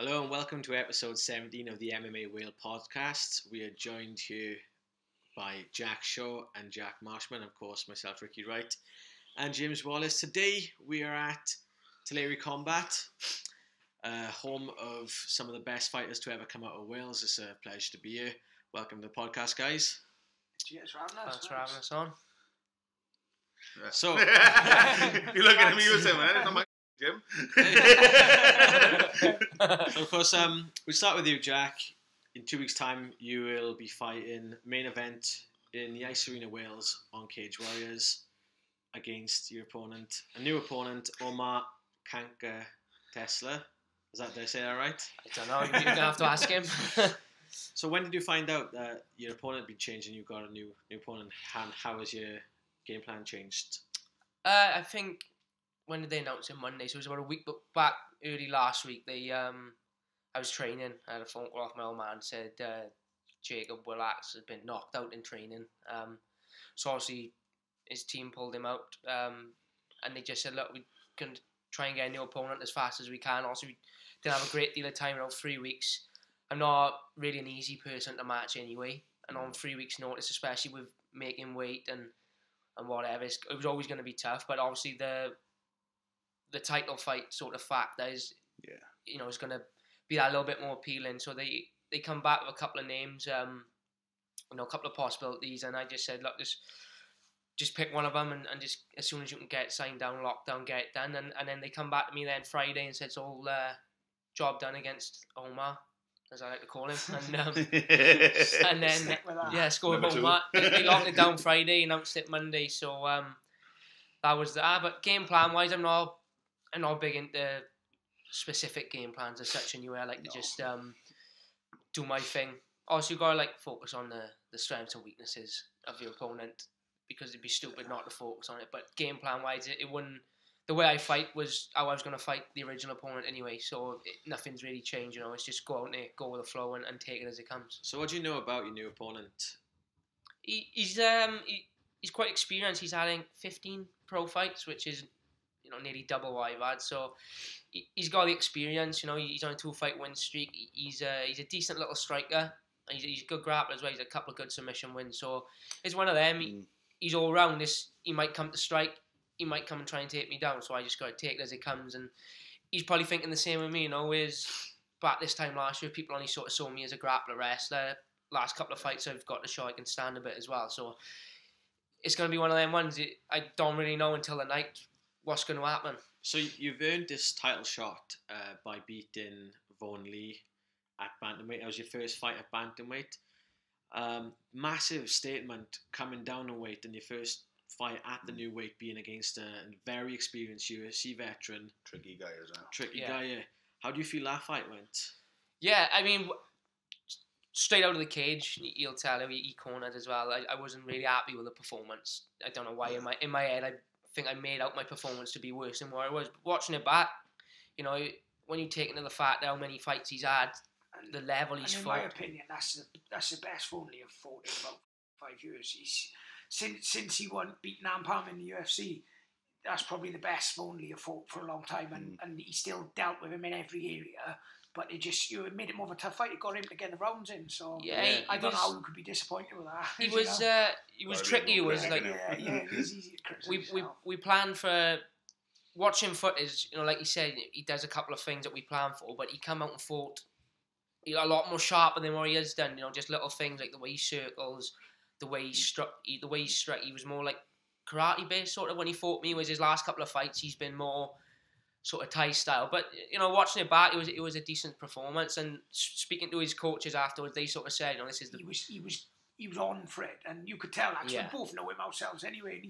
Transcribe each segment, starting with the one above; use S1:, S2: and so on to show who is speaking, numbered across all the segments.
S1: Hello and welcome to episode 17 of the MMA Whale podcast. We are joined here by Jack Shaw and Jack Marshman, of course, myself, Ricky Wright, and James Wallace. Today we are at Tulare Combat, home of some of the best fighters to ever come out of Wales. It's a pleasure to be here. Welcome to the podcast, guys.
S2: Cheers for having us.
S3: Thanks for having us on.
S4: Yeah.
S1: So,
S4: you're looking at me, you're saying, man, it's not my Jim.
S1: of course, we start with you, Jack. In 2 weeks' time, you will be fighting main event in the Ice Arena Wales on Cage Warriors against your opponent, a new opponent, Omar Kanka Tesla. Did I say that right?
S3: I don't know, you're going to have to ask him.
S1: So when did you find out that your opponent had been changed and you got a new opponent? And how has your game plan changed?
S3: I think, when did they announce it? Monday, so it was about a week back, early last week. I was training, I had a phone call off my old man, said Jacob Willax has been knocked out in training. So obviously his team pulled him out, and they just said, look, we can try and get a new opponent as fast as we can. Also, we didn't have a great deal of time, 3 weeks. I'm not really an easy person to match anyway, and on 3 weeks' notice, especially with making weight and whatever, it was always going to be tough. But obviously the title fight sort of factor is, is going to be that little bit more appealing. So they come back with a couple of names, a couple of possibilities, and I just said, look, just pick one of them, and just as soon as you can get signed down, locked down, get it done. And then they come back to me then Friday and said, it's all job done against Omar, as I like to call him, and then scored Omar. They locked it down Friday, announced it Monday, so that was that. But game plan wise, I'm not big into specific game plans as such. Anyway, I like to just do my thing. Also, you gotta focus on the strengths and weaknesses of your opponent, because it'd be stupid not to focus on it. But game plan wise, it wouldn't. The way I fight was how I was going to fight the original opponent anyway, so nothing's really changed, It's just go out there, go with the flow, and take it as it comes.
S1: So what do you know about your new opponent?
S3: He's quite experienced. He's had 15 pro fights, which is nearly double what I've had. So he's got the experience. He's on a 2-fight win streak. He's a decent little striker. He's a good grappler as well. He's a couple of good submission wins. So it's one of them. He's all round. He might come to strike. He might come and try and take me down, so I just got to take it as it comes. And he's probably thinking the same with me, Whereas back this time last year, people only sort of saw me as a grappler wrestler. Last couple of fights, I've got to show I can stand a bit as well. So it's going to be one of them ones. I don't really know until the night what's going to happen.
S1: So you've earned this title shot by beating Vaughan Lee at bantamweight. That was your first fight at bantamweight. Massive statement coming down a weight in your first fight at the new weight, being against a very experienced UFC veteran.
S4: Tricky guy as well.
S1: Guy, yeah. How do you feel that fight went?
S3: Yeah, I mean, straight out of the cage, you'll tell he cornered as well. I wasn't really happy with the performance. I don't know why. In my head, I think I made out my performance to be worse than what I was. But watching it back, when you take into the fact how many fights he's had, the level he's fought.
S2: In my opinion, that's the best Vaughan Lee I've fought in about 5 years. Since he beat Nam Palm in the UFC, that's probably the best Vaughan Lee I've fought for a long time, and he still dealt with him in every area. But it made it more of a tough fight. It got him to get the rounds in. So I don't know how you could be disappointed with that.
S3: He was tricky. It was
S2: it was easy to criticize.
S3: We planned for watching footage. Like you said, he does a couple of things that we planned for, but he come out and fought a lot more sharper than what he has done. Just little things like the way he circles, the way he struck. He was more like karate based sort of when he fought me. Whereas his last couple of fights, he's been more sort of Thai style. But watching it back, it was a decent performance. And speaking to his coaches afterwards, they sort of said, this is the.
S2: He was on for it, and you could tell. Actually, we both know him ourselves anyway. And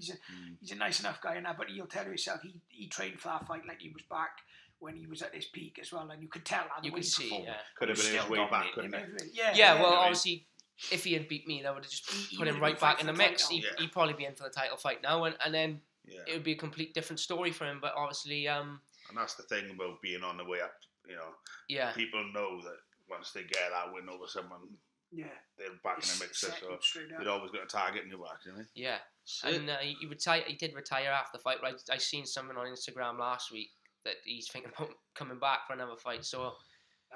S2: he's a nice enough guy, and that. But he'll tell you himself, he trained for that fight like he was back when he was at his peak as well, and you could tell.
S3: You could see,
S4: could have been his way back, couldn't it?
S3: Well, obviously, if he had beat me, that would have just put him right back in the mix. He'd probably be in for the title fight now, and then it would be a complete different story for him. But obviously,
S4: and that's the thing about being on the way up. People know that once they get that win over someone, they're back in the mix. So they're always got a target in your back,
S3: Yeah, and he did retire after the fight. Right, I seen something on Instagram last week that he's thinking about coming back for another fight. So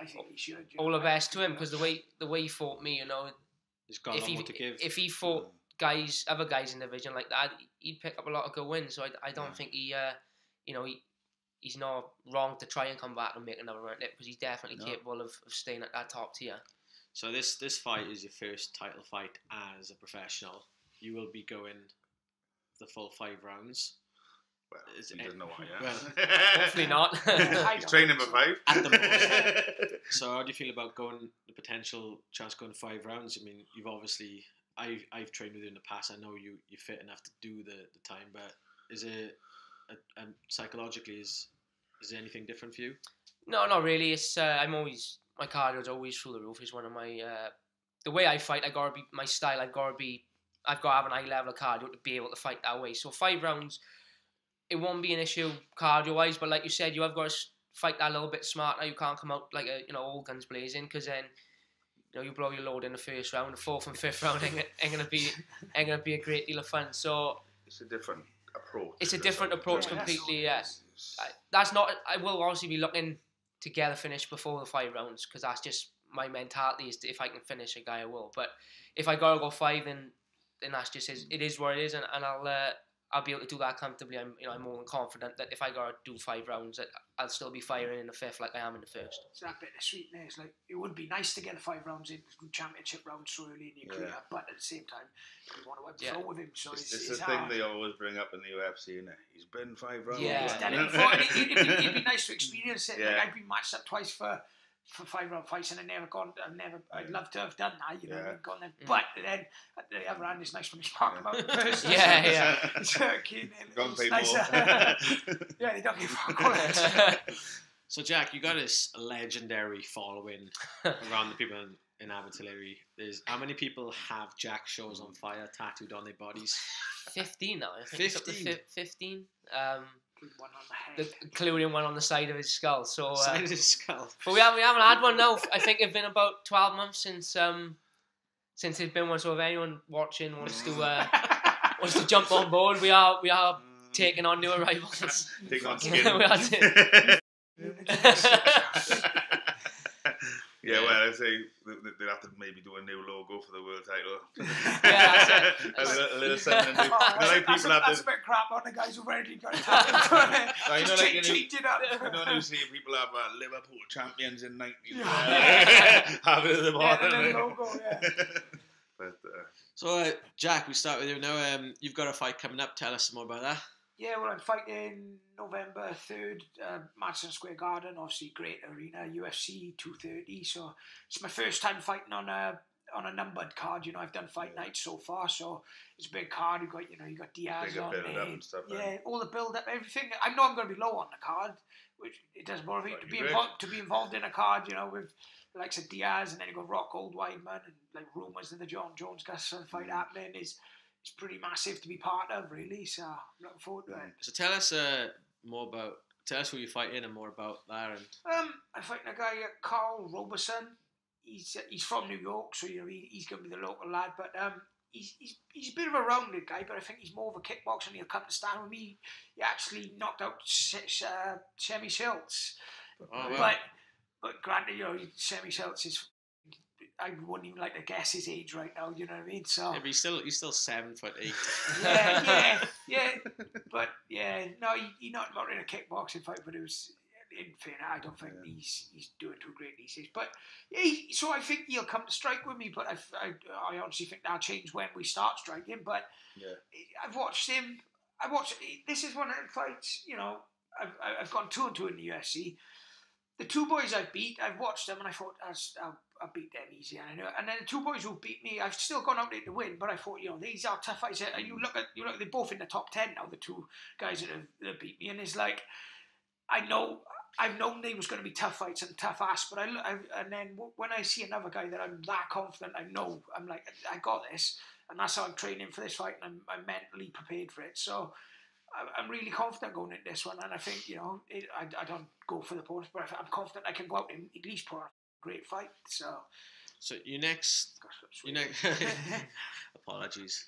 S2: I think he should.
S3: All the best to him, because the way he fought me,
S1: he's got a lot more to give.
S3: If he fought other guys in the division like that, he'd pick up a lot of good wins. So I don't think he's not wrong to try and come back and make another run at it, because he's definitely capable of staying at that top tier.
S1: So this fight is your first title fight as a professional. You will be going the full 5 rounds.
S4: Well, he doesn't know why.
S1: Well,
S3: hopefully not.
S4: He's training for 5
S1: at the most. So how do you feel about the potential chance going 5 rounds? I mean, you've obviously I've trained with you in the past. I know you're fit enough to do the time, but is it psychologically is there anything different for you?
S3: No, not really. It's my cardio's always through the roof. It's one of my the way I fight. I've got to have an high level of cardio to be able to fight that way. So 5 rounds, it won't be an issue cardio wise. But like you said, you have got to fight that a little bit smarter. You can't come out like all guns blazing, because then you blow your load in the first round. The 4th and 5th round ain't gonna be a great deal of fun. So
S4: it's a different approach.
S3: It's a different approach completely. Yeah, that's not. I will obviously be looking to get a finish before the 5 rounds, because that's just my mentality. Is if I can finish a guy, I will. But if I gotta go 5, then that's just it is what it is, and I'll be able to do that comfortably. I'm more than confident that if I gotta do 5 rounds, that I'll still be firing in the 5th like I am in the 1st.
S2: It's that bit of sweetness. Like, it would be nice to get the 5 rounds in, championship rounds so early in your career, but at the same time, you want to wipe the floor with him. So
S4: it's the thing they always bring up in the UFC, isn't it? He's been 5 rounds.
S2: Yeah, he's done it before. It'd be nice to experience it. Like, I've been matched up twice for 5-round fights, and I'd love to have done that, gone there. But then at the other hand, it's nice when you talk about it first. Turkey,
S4: Gone pay
S2: nice.
S4: more.
S2: Yeah, they don't give a fuck.
S1: So Jack, you got this legendary following around the people in Abbotsford. How many people have Jack shows on fire tattooed on their bodies?
S3: 15 now. I think 15. 15.
S2: One on the head.
S3: Including one on the side of his skull. So
S1: side of his skull.
S3: But we haven't had one now. I think it's been about 12 months since there's been one. So if anyone watching wants to jump on board, we are taking on new arrivals.
S4: Taking on skin. Yeah, well, I'd say they'll have to maybe do a new logo for the world title.
S3: Yeah, that's it.
S4: A little something new.
S2: That's a bit crap on the guys who've already got it happened. Cheated up.
S4: You see people have Liverpool champions in 90s. Have it at the bottom.
S2: Yeah, the logo,
S4: But,
S1: so, Jack, we start with you now. You've got a fight coming up. Tell us some more about that.
S2: Yeah, well, I'm fighting November 3rd, Madison Square Garden, obviously great arena, UFC 230. So it's my first time fighting on a numbered card. I've done fight nights so far, so it's a big card. You got Diaz on there.
S4: And stuff,
S2: all the build up, everything. I know I'm going to be low on the card, which it does more of it to be involved in a card. With the likes of Diaz, and then you got Rock Goldweiman, and like rumours of the John Jones Gustafsson fight happening is. It's pretty massive to be part of, really. So I'm looking forward to it.
S1: So tell us tell us who you fight in and more about that.
S2: I'm fighting a guy, Carl Roberson. He's from New York, so he's going to be the local lad. But he's a bit of a rounded guy, but I think he's more of a kickboxer, and he'll come to stand with me. He actually knocked out Semi Schultz.
S1: Oh, wow.
S2: But granted, Semi Schultz is. I wouldn't even like to guess his age right now. You know what I mean? So
S1: yeah, but he's still 7'8".
S2: yeah. But no, he knocked him out in a kickboxing fight. But it was, in fairness, I don't think he's doing too great these days. But so I think he'll come to strike with me. But I honestly think that'll change when we start striking. But I've watched him. This is one of the fights. I've gone 2-2 in the UFC. The 2 boys I've beat, I've watched them and I thought I'll beat them easy. And then the 2 boys who beat me, I've still gone out there to win. But I thought, these are tough fights. You look, they're both in the top 10 now. The 2 guys that beat me, and it's like I've known they was going to be tough fights and tough ass. But and then when I see another guy that I'm that confident, I'm like, I got this, and that's how I'm training for this fight, and I'm mentally prepared for it. So. I'm really confident going into this one, and I think I don't go for the points, but I'm confident I can go out and at least put on a great fight. So
S1: So your next apologies.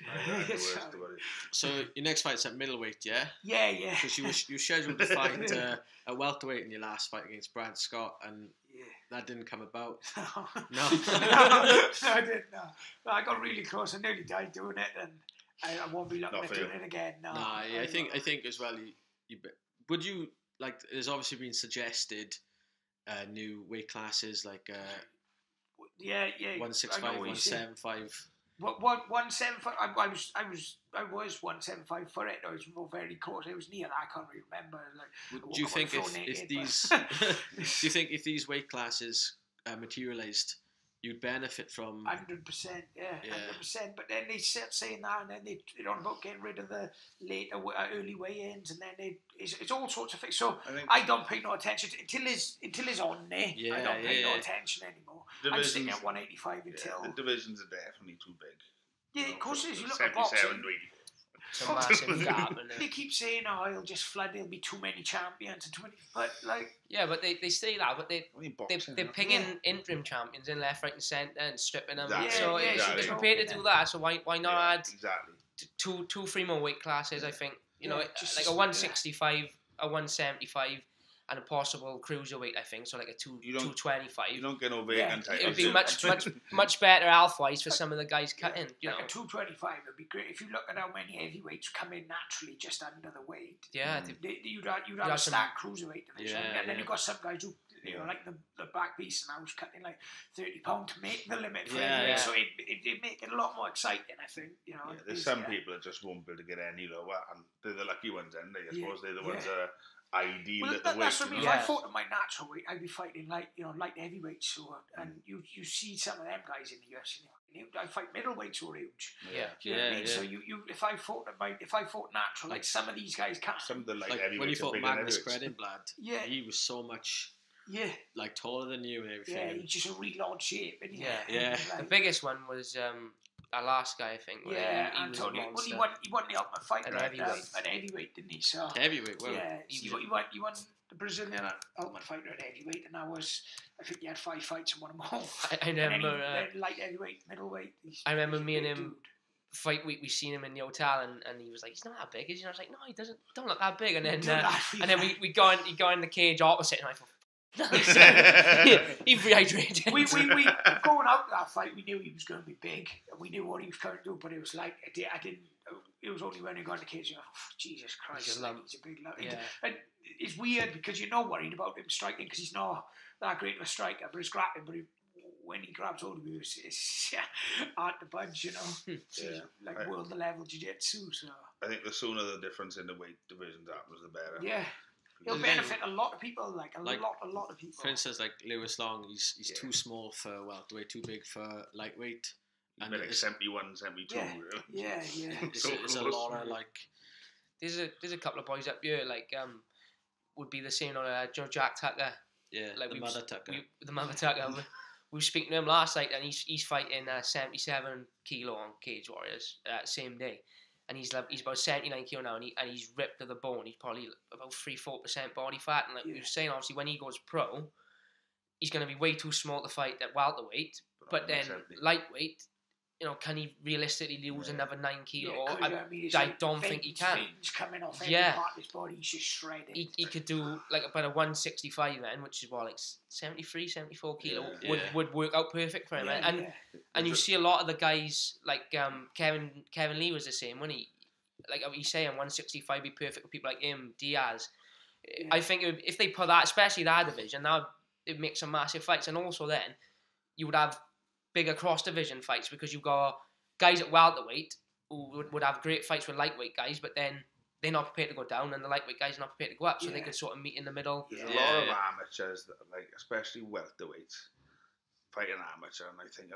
S1: So your next fight's at middleweight, yeah?
S2: Yeah.
S1: Because you were scheduled to fight at welterweight in your last fight against Brad Scott, and that didn't come about. No,
S2: I didn't. No, I got really close. I nearly died doing it, and I won't be looking at doing it again. No,
S1: I think as well. Would you like? There's obviously been suggested new weight classes like 165, 175.
S2: What 175? I was 175 for it. I was very close. I was near that. I can't really remember. Like,
S1: do you think if these do you think if these weight classes materialized, you'd benefit from
S2: 100%, 100%. But then they start saying that, and then they don't about getting rid of the later early weigh-ins, and then it's all sorts of things. So I don't pay no attention until it's on there. I don't pay no attention anymore. I'm sitting at 185 until
S4: the divisions are definitely too big.
S2: Yeah, of course it is. You look at boxing.
S3: It's a massive gap.
S2: They keep saying, it'll just flood, there'll be too many champions and too many, but like...
S3: Yeah, but they say that, but they're pinging interim champions in left, right and centre and stripping them.
S4: Exactly.
S3: They're prepared to do that, so why not add two, 3 more weight classes, I think. Like a 165, a 175, and a possible cruiserweight, I think, so like a 225.
S4: You don't get no vacant titles.
S3: It would be much better health-wise for some of the guys cutting.
S2: Like a 225 would be great. If you look at how many heavyweights come in naturally just under the weight.
S3: Yeah.
S2: You'd have a stacked cruiserweight division. And then you've got some guys who, like the back beast, and I was cutting like £30 to make the limit for heavyweight. So it make it a lot more exciting, I think.
S4: There's some people that just won't be able to get any lower, and they're the lucky ones, and I suppose they're the ones that are ideal at the weight.
S2: That's what I mean. If I fought at my natural weight, I'd be fighting light heavyweights. So, and you see some of them guys in the UFC. I fight middleweights who are huge. You know what I mean? So if I fought natural, like some of these guys can't.
S4: Some of the
S1: like when you fought Magnus Gredinblad, he was so much like taller than you and everything.
S2: Yeah, he's just a really odd shape. And
S3: the biggest one was our last guy, I think.
S2: Antonio. He won the Ultimate Fighter at heavyweight, didn't he? So
S1: heavyweight. Well,
S2: he won the Brazilian Ultimate Fighter at heavyweight, and I think he had 5 fights and won them all.
S3: I remember
S2: then light heavyweight, middleweight.
S3: I remember me and him fight week. We seen him in the hotel, and he was like, "He's not that big, is he?" And I was like, "No, he don't look that big." And then we go in the cage opposite, and I thought. He rehydrated.
S2: We going out to that fight, we knew he was going to be big. We knew what he was going to do, but it was like I didn't. It was only when he got in the cage, Jesus Christ, he's a big lump. And it's weird because you're not worried about him striking because he's not that great of a striker, but he's grappling. But when he grabs hold of you, it's hard to punch, like world level jiu-jitsu. So
S4: I think the sooner the difference in the weight divisions happens, the better.
S2: Yeah. It'll benefit a lot of people, a lot of people.
S1: For instance, like Lewis Long, he's too small for welterweight, too big for lightweight.
S4: And like 71, 72.
S2: Yeah.
S1: It's a lot of like.
S3: There's a couple of boys up here would be the same on Jack Tucker.
S1: Yeah,
S3: like
S1: the Mother Tucker.
S3: The Mother Tucker. We were speaking to him last night, and he's fighting 77 kilo on Cage Warriors same day. And he's about 79 kilo now, and he's ripped to the bone. He's probably about 3-4% body fat. And like we were saying, obviously, when he goes pro, he's going to be way too small to fight at welterweight. But then lightweight, can he realistically lose another 9 kilo? I don't think he can.
S2: Coming off every part of his body, he's just shredded.
S3: He could do like about a 165 then, which is like 73, 74 kilo would work out perfect for him. And you see a lot of the guys like Kevin Lee was the same when he he's saying 165 would be perfect for people like him, Diaz. I think if they put that, especially that division, that would make some massive fights. And also then you would have bigger cross division fights because you've got guys at welterweight who would have great fights with lightweight guys, but then they're not prepared to go down, and the lightweight guys are not prepared to go up, so they could sort of meet in the middle.
S4: There's a lot of amateurs that especially welterweights, fight an amateur, and I think,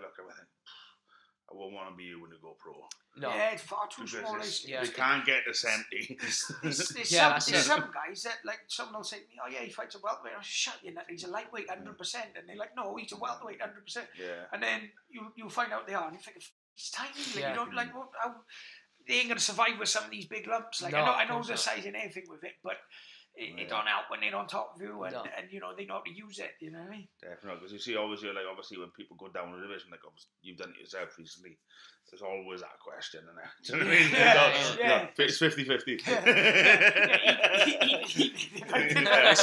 S4: I won't want to be you when you go pro.
S2: No. Yeah, it's far too small.
S4: They can't get to 70.
S2: There's some guys that, someone will say to me, "Oh yeah, he fights a welterweight." I say, "Shut you, he's a lightweight 100%." And they're like, "No, he's a welterweight 100%."
S4: Yeah.
S2: And then you find out they are, and you think, he's tiny. You don't how they ain't going to survive with some of these big lumps. I know the size and everything with it, but it don't help when they're on top of you, and you know, they know how to use it. You know what I mean?
S4: Definitely, because you see, obviously when people go down a division, like obviously you've done it yourself recently. There's always that question, and do you know what I mean? It's 50-50.
S1: I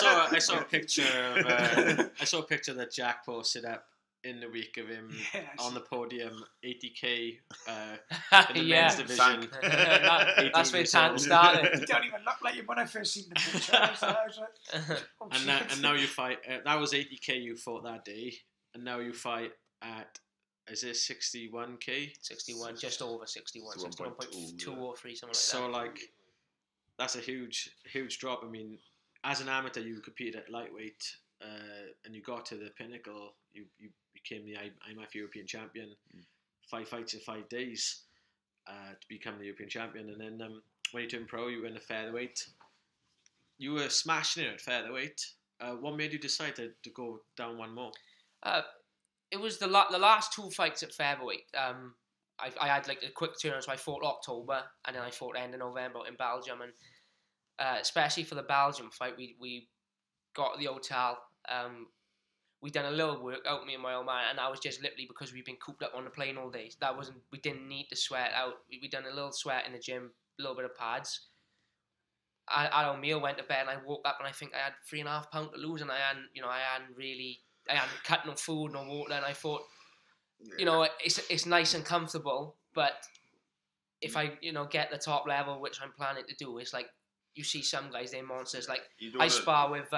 S1: saw a picture that Jack posted up in the week of him on the podium, 80k in the men's division.
S3: That's where Tan started.
S2: You don't even look like you when I first seen the picture. I was like,
S1: and now you fight. That was 80k you fought that day, and now you fight at. Is it 61k?
S3: 61, just over 61, 61.2 or 3, something like that.
S1: So that's a huge drop. I mean, as an amateur, you competed at lightweight, and you got to the pinnacle. You became the IMF European champion. 5 fights in 5 days to become the European champion, and then when you turned pro, you were in the featherweight. You were smashing it at featherweight. What made you decide to go down one more?
S3: It was the last 2 fights at featherweight. I had like a quick turnaround, so I fought October and then I fought end of November in Belgium, and especially for the Belgium fight, we got the hotel. We done a little workout, me and my old man, and that was just literally because we've been cooped up on the plane all day. We didn't need to sweat out. We done a little sweat in the gym, a little bit of pads. I had a meal, went to bed, and I woke up and I think I had 3.5 pounds to lose, and I hadn't cut no food, no water, and I thought, you know, it's nice and comfortable, but if I, you know, get the top level, which I'm planning to do, it's like, you see some guys, they're monsters. Like, I spar with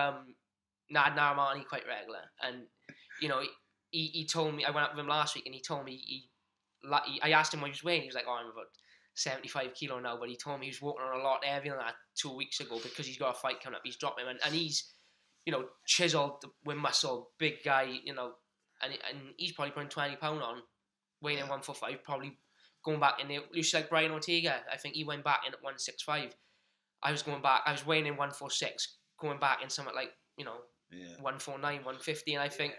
S3: Nad Narimani quite regular, and, you know, he told me, I went up with him last week, and he told me, I asked him what he was weighing, he was like, I'm about 75 kilo now, but he told me he was walking on a lot heavier than that 2 weeks ago, because he's got a fight coming up, he's dropping him, and he's, you know, chiseled with muscle, big guy, you know, and he's probably putting 20 pound on, weighing in 145, probably going back in there. Looks like Brian Ortega, I think he went back in at 165. I was weighing in 146, going back in something like, you know, 149, 150, and I think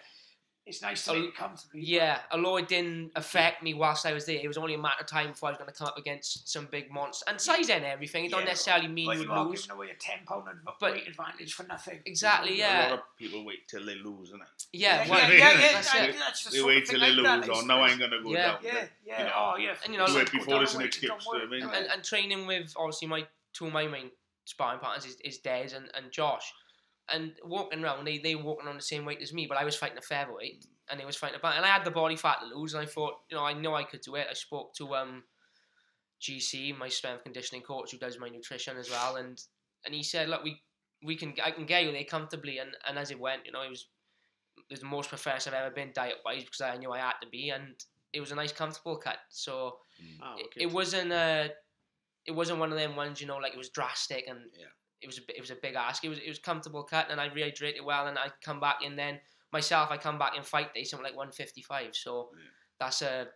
S2: it's nice to make it comfortably.
S3: Yeah, although it didn't affect me whilst I was there, it was only a matter of time before I was going to come up against some big monsters. And size and everything, it don't necessarily mean you would lose.
S2: But you are giving away a 10 pound weight advantage for nothing.
S3: Exactly, yeah.
S4: A lot of people wait till they lose, innit?
S3: Yeah,
S2: that's
S4: they wait till they lose, or no, I ain't going to go down.
S3: And you know,
S4: do it before it's an excuse, you know what I mean?
S3: And training with, obviously, two of my main sparring partners is Des and Josh. And walking around, they walking on the same weight as me, but I was fighting a featherweight, and they was fighting a band, and I had the body fat to lose, and I thought, you know, I know I could do it. I spoke to GC, my strength conditioning coach, who does my nutrition as well, and he said, look, I can get you there comfortably, and as it went, you know, it was the most professional I've ever been diet wise, because I knew I had to be, and it was a nice comfortable cut. So it wasn't one of them ones, you know, like it was drastic and. Yeah. It was a big ask. It was comfortable cut, and I rehydrated well, and I come back, and then myself I come back in fight day something like 155. So that's I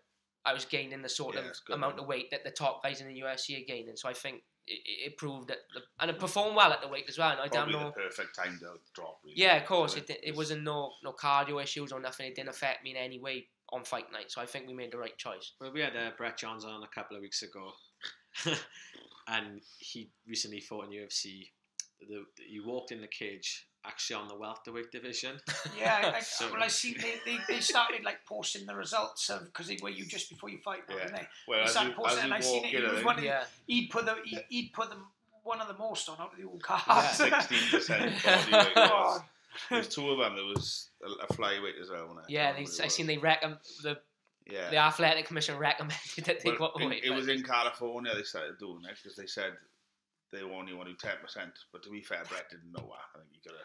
S3: was gaining the sort of amount of weight that the top guys in the UFC are gaining. So I think it proved that, and it performed well at the weight as well. And I don't know.
S4: The perfect time to drop. Really.
S3: Yeah, of course. It wasn't no cardio issues or nothing. It didn't affect me in any way on fight night. So I think we made the right choice.
S1: Well, we had Brett Johns on a couple of weeks ago, and he recently fought in UFC. He walked in the cage actually on the welterweight division.
S2: Yeah, I see they started like posting the results of, because they weigh you just before you fight, didn't they?
S4: Well,
S2: they started posting, and I seen it. He was one of he'd put them one of the most on out of the old card.
S4: 16% body weight. There's 2 of them. There was a flyweight as well.
S3: I seen they the athletic commission recommended that they got weight.
S4: It was in California they started doing it, because they said they only want to do 10%, but to be fair, Brett didn't know that. I think you gotta.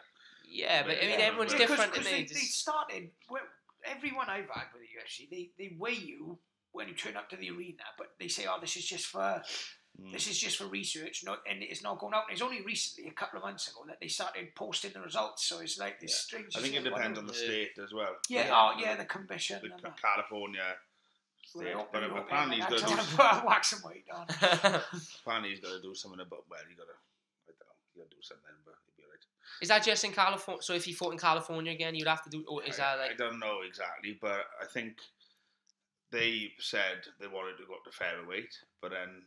S3: Yeah, but I mean, everyone's different.
S2: Because they started. Everyone I've had with the UFC, they weigh you when you turn up to the arena, but they say, "Oh, this is just for research, and it's not going out." And it's only recently, a couple of months ago, that they started posting the results. So it's like this strange.
S4: I think it depends on the state as well.
S2: Yeah, the commission.
S4: California. But apparently he's got to
S2: do wax some weight on.
S4: Apparently he's got to do something about. Well, you got to do something, but he'll be alright.
S3: Is that just in California? So if he fought in California again, you'd have to do. Or is that like?
S4: I don't know exactly, but I think they said they wanted to go up to featherweight, but then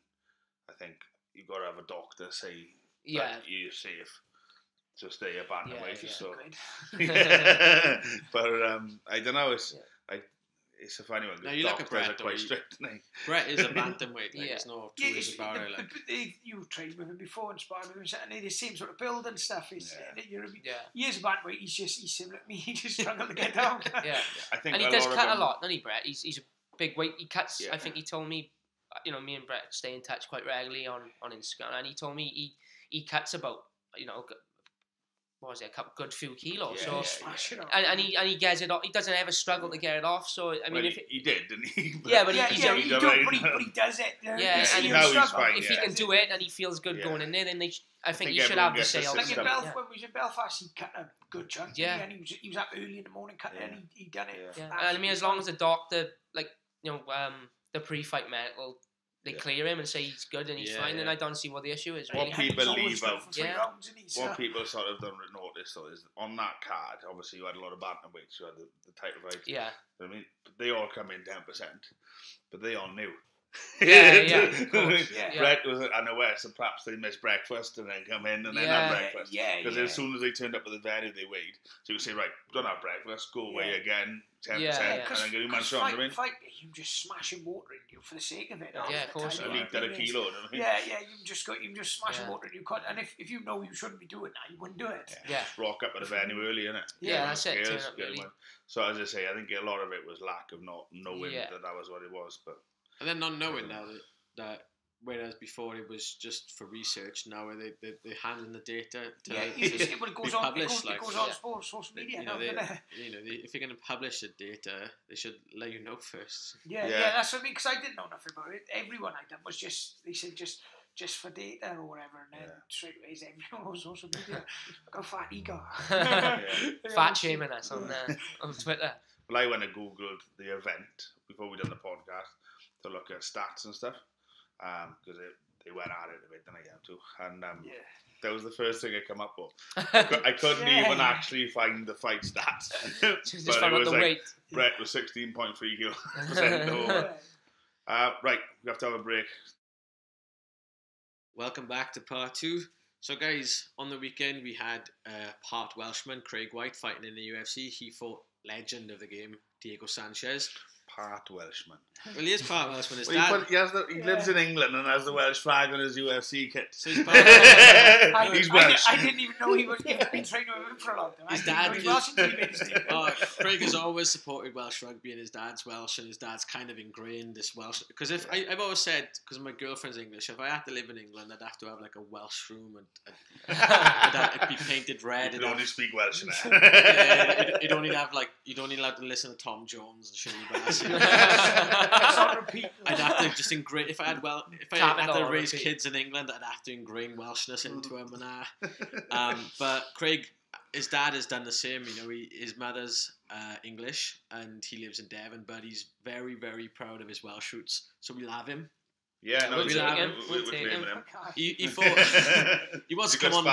S4: I think you've got to have a doctor say that you're safe to stay a bantamweight.
S3: Yeah.
S4: So, yeah. But I don't know. It's a funny one.
S1: Now you look at Brett,
S4: quite strict, isn't he?
S1: Brett is a bantamweight. Like, there's no two ways about it. Like,
S2: you trained with him before and sparred with him, and the same sort of build and stuff. He is a bantamweight. He's similar to me. He just struggled to get down.
S3: Yeah,
S4: I think.
S3: And he does cut a lot, doesn't he, Brett? He's a big weight. He cuts. Yeah. I think he told me. Me and Brett stay in touch quite regularly on Instagram, and he told me he cuts about what was it, a couple good few kilos. And he gets it off. He doesn't ever struggle to get it off. So I mean,
S4: he did, didn't he?
S2: But he does it.
S3: Yeah, and
S4: he's fine.
S3: If he can do it and he feels good going in there, then I think he should have the sales.
S2: Like when we was in Belfast, he cut a good chunk.
S3: Yeah,
S2: and he was up early in the morning cutting, and he done it.
S3: Yeah, and I mean, as long as the doctor, the pre-fight medical, they clear him and say he's good and he's fine, then I don't see what the issue is. Really.
S4: What people leave out,
S2: what
S4: people sort of don't notice though is on that card, obviously you had a lot of bantamweights, you had the title fights.
S3: Yeah.
S4: I mean, they all come in 10%, but they all knew. Brett was unaware, so perhaps they missed breakfast and then come in and then have breakfast. Because as soon as they turned up at the venue, they weighed. So you could say, right, don't have breakfast, go away again, 10%, and then get your man shot.
S2: You just smashing water in you for the sake of it.
S3: Of course.
S4: A litre a kilo, don't you?
S2: Yeah, you just smashing water in you. And if you know you shouldn't be doing that, you wouldn't do it.
S4: Yeah. Rock up at the venue early, innit?
S3: Yeah, that's it. Turn up early.
S4: So as I say, I think a lot of it was lack of not knowing that was what it was, but.
S1: And then not knowing now that whereas before it was just for research, now they're handing the data to
S2: it goes on.
S1: Published,
S2: it goes on social media.
S1: If you're going to publish the data, they should let you know first.
S2: Yeah, that's what I mean. Because I didn't know nothing about it. Everyone I done was they said just for data or whatever, and then straight away everyone on social media. Go fat ego.
S3: Fat shaming us on Twitter.
S4: Well, I went and googled the event before we done the podcast to look at stats and stuff, because they went at it a bit, didn't I? Too, and that was the first thing I come up with. I couldn't even actually find the fight stats,
S3: but it was
S4: weight. Brett was 16.3% over. Right, we have to have a break.
S1: Welcome back to part 2. So guys, on the weekend we had part Welshman, Craig White, fighting in the UFC. He fought legend of the game, Diego Sanchez.
S4: Part Welshman.
S1: Well, he is part Welshman. His
S4: dad. He lives in England and has the Welsh flag on his UFC kit.
S1: So he's part
S4: he's Welsh.
S2: I didn't even know he was been training with him for a long time.
S1: His dad. Craig has always supported Welsh rugby, and his dad's Welsh, and his dad's kind of ingrained this Welsh. Because I've always said, because my girlfriend's English, if I had to live in England, I'd have to have like a Welsh room and it'd be painted red.
S4: You'd only speak Welsh in
S1: it. You'd only have you'd only allowed to listen to Tom Jones and Shirley Bassey. I'd have to just ingrain. If I had to raise kids in England, I'd have to ingrain Welshness into them. But Craig, his dad has done the same. His mother's English and he lives in Devon, but he's very, very proud of his Welsh roots. So we'll have him.
S4: Yeah, no,
S3: we'll take him.
S1: He thought he wants to come on.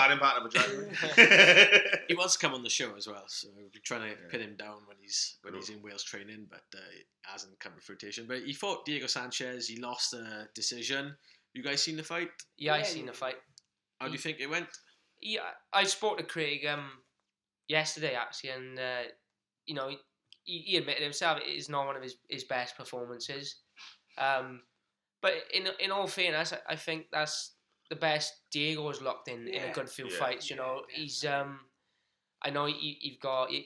S1: He wants to come on the show as well, so we're trying to pin him down when he's in Wales training, but it hasn't come to fruition. But he fought Diego Sanchez. He lost a decision. You guys seen the fight?
S3: Yeah, I seen the fight.
S1: How do you think it went?
S3: Yeah, I spoke to Craig yesterday actually, and he admitted himself it is not one of his best performances. But in all fairness, I think that's the best Diego has locked in a good few fights. He's I know he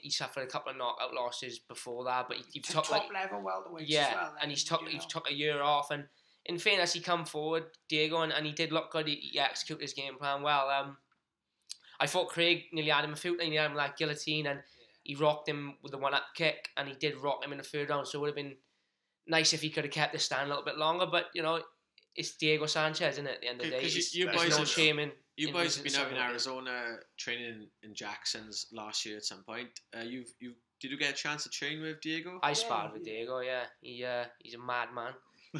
S3: suffered a couple of knockout losses before that, but he took
S2: top level welterweights as well.
S3: And he's took a year off. And in fairness, he come forward, Diego, and he did look good. He executed his game plan well. I thought Craig nearly had him a few times. He had him like guillotine, and he rocked him with the one-up kick, and he did rock him in the third round. So it would have been nice if he could have kept the stand a little bit longer, but it's Diego Sanchez, isn't it? At the end of the day,
S1: you boys have been out in Arizona training in Jackson's last year at some point. Did you get a chance to train with Diego?
S3: I sparred with Diego. Yeah, he's a madman. I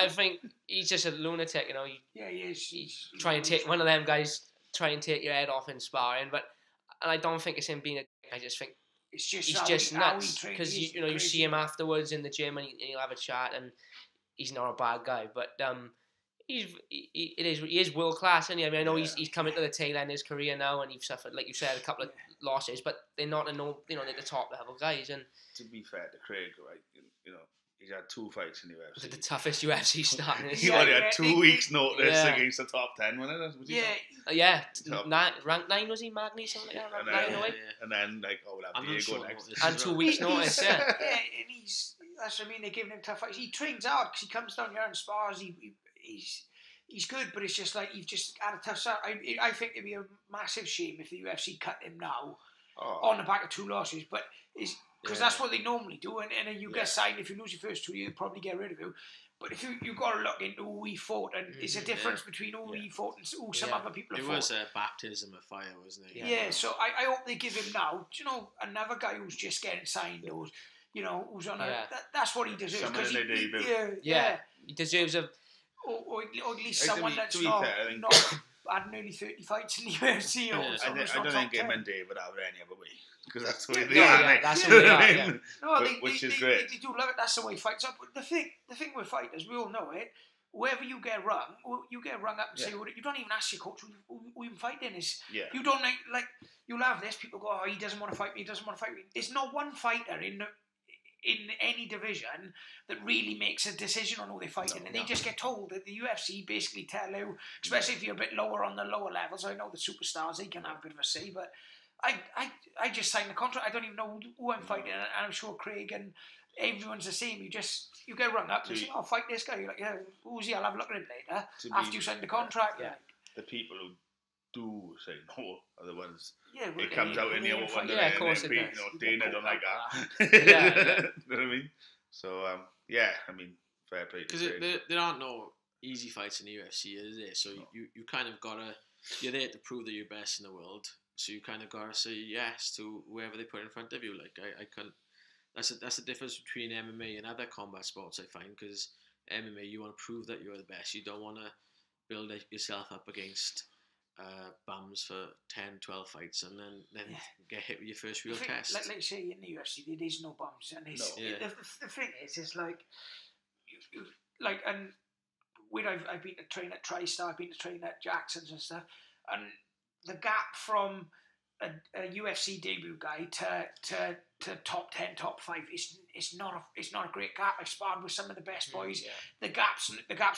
S3: think he's just a lunatic.
S2: He is. He's
S3: trying to take one of them guys, try and take your head off in sparring, and I don't think it's him being I just think.
S2: He's
S3: just nuts because you see him afterwards in the gym and he'll have a chat and he's not a bad guy, but he is world class, isn't he? I mean, I know he's coming to the tail end of his career now, and he's suffered, like you said, a couple of losses, but they're not they're the top level guys. And
S4: to be fair to Craig, right, he's had 2 fights in the UFC.
S3: was it the toughest UFC start?
S4: He only had 2 weeks' notice against the top 10, wasn't it?
S3: Rank 9 was he, Magny, something like that, rank 9 away.
S4: And then we'll have Diego next.
S3: And 2 weeks' notice, yeah.
S2: Yeah, and that's what I mean, they're giving him tough fights. He trains hard because he comes down here and spars, he's good, but it's just like he's just had a tough start. I think it'd be a massive shame if the UFC cut him now on the back of 2 losses, but because that's what they normally do, and you get signed. If you lose your first 2, you'll probably get rid of you. But if you've got to look into who he fought, and there's a difference between who he fought and who some other people have fought.
S1: It was a baptism of fire, wasn't it?
S2: Yeah, so I hope they give him now. Do you know, another guy who's just getting signed, or who's on that's what he deserves.
S3: He deserves a...
S2: Or at least someone that's not had nearly 30 fights in the UFC.
S4: I don't think him and Dave would have it any other way, because that's the way they
S3: that's the way they are.
S2: No,
S4: which is great.
S2: They do love it. That's the way fights are. But the thing with fighters, we all know it. Wherever you get rung up and say, you don't even ask your coach who you're fighting is. Yeah. You don't like you'll have this. People go, he doesn't want to fight me. He doesn't want to fight me. There's not one fighter in any division that really makes a decision on who they're fighting, and they just get told that the UFC basically tell you, especially if you're a bit lower on the lower levels. I know the superstars, they can have a bit of a say, but I just signed the contract. I don't even know who I'm fighting, and I'm sure Craig and everyone's the same. You get rung up and you say, I'll fight this guy. You're like, who's he? I'll have a look at him later after you sign the contract.
S4: The people who do say no are the ones it comes out in the other one.
S3: Yeah, of course it
S4: does. Dana don't like that.
S3: You
S4: know what I mean? So, I mean, fair play.
S1: Because there aren't no easy fights in the UFC, is there? So you kind of gotta, you're there to prove that you're best in the world. So you kind of gotta say yes to whoever they put in front of you. Like I couldn't. That's the difference between MMA and other combat sports, I find. Because MMA, you want to prove that you're the best. You don't want to build yourself up against bums for 10, 12 fights and then get hit with your first real test.
S2: Like you say, in the UFC, there is no bums. And the thing is, it's like, and when I've been to train at TriStar, I've been to train at Jackson's and stuff, and the gap from a UFC debut guy to top 10, top 5 it's not a great gap. I sparred with some of the best boys. The gap's